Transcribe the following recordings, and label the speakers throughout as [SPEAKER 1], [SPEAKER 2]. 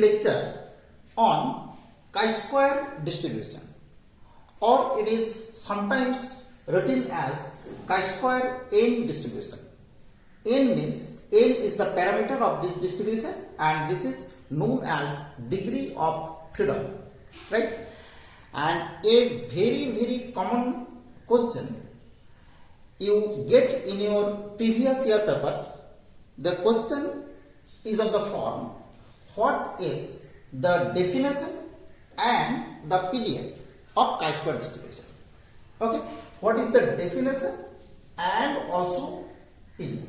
[SPEAKER 1] lecture on chi-square distribution, or it is sometimes written as chi-square n distribution. N means n is the parameter of this distribution and this is known as degree of freedom, right? And a very common question you get in your previous year paper, the question is of the form, what is the definition and the PDF of chi-square distribution? Okay, what is the definition and also PDF?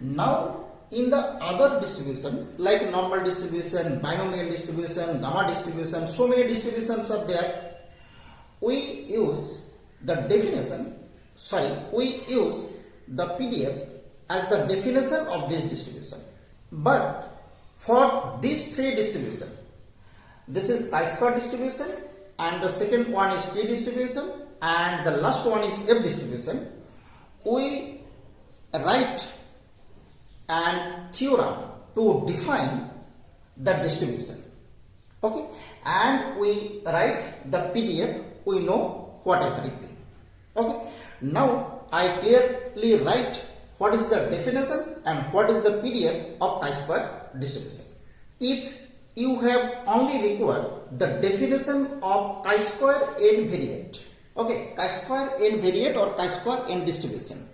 [SPEAKER 1] Now in the other distribution like normal distribution, binomial distribution, gamma distribution, so many distributions are there. We use the definition, we use the PDF as the definition of this distribution. But for these three distributions, this is chi-square distribution and the second one is T distribution and the last one is F distribution, we write an theorem to define the distribution. Okay, and we write the PDF, we know whatever it be. Okay, now I clearly write what is the definition and what is the PDF of chi-square distribution. If you have only required the definition of chi-square n variate, okay, chi-square n variate or chi-square n distribution,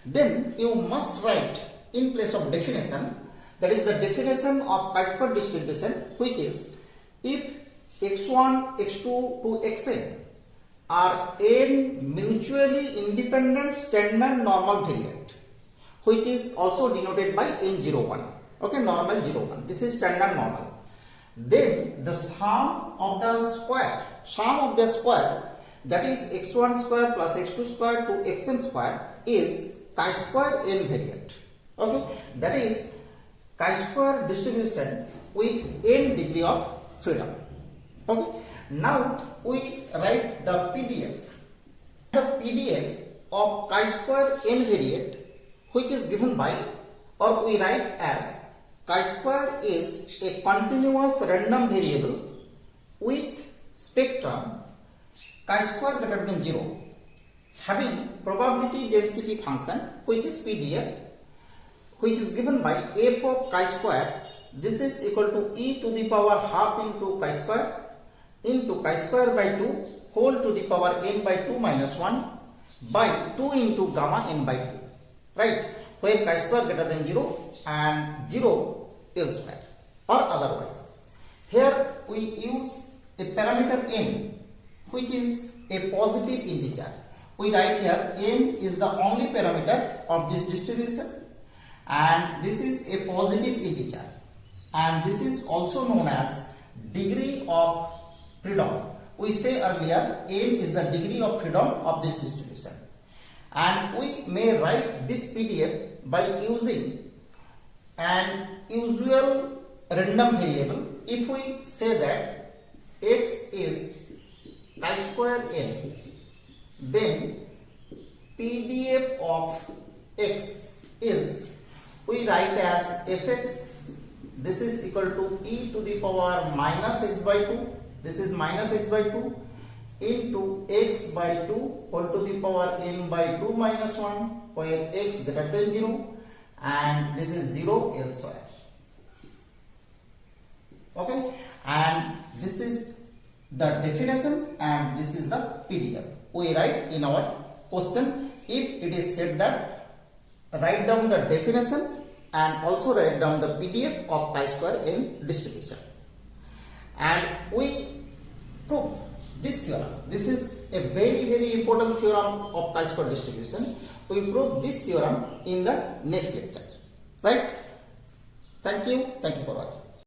[SPEAKER 1] then you must write in place of definition, that is the definition of chi-square distribution, which is if x1, x2 to xn are n mutually independent standard normal variate, which is also denoted by n01, okay, normal 01, this is standard normal, then the sum of the square, that is x1 square plus x2 square to xn square is chi-square n variate. Okay, that is chi-square distribution with n degree of freedom. Okay, now we write the PDF. The PDF of chi-square n variate, which is given by, or we write as chi-square is a continuous random variable with spectrum chi-square greater than 0 having probability density function, which is PDF, which is given by f of chi-square. This is equal to e to the power half into chi-square by 2 whole to the power n by 2 minus 1 by 2 into gamma n by 2, right, where chi-square greater than 0 and 0 elsewhere or otherwise. Here we use a parameter n, which is a positive integer. We write here n is the only parameter of this distribution and this is a positive integer, and this is also known as degree of freedom. We say earlier n is the degree of freedom of this distribution, and we may write this PDF by using an usual random variable. If we say that x is chi-square n, then PDF of x is, we write as fx, this is equal to e to the power minus x by 2, this is minus x by 2 into x by 2 whole to the power n by 2 minus 1 where x greater than 0 and this is 0 elsewhere. Okay, and this is the definition and this is the PDF. We write in our question, if it is said that write down the definition and also write down the PDF of chi-square n distribution, and we prove this theorem. This is a very important theorem of chi-square distribution. We prove this theorem in the next lecture, right? Thank you for watching.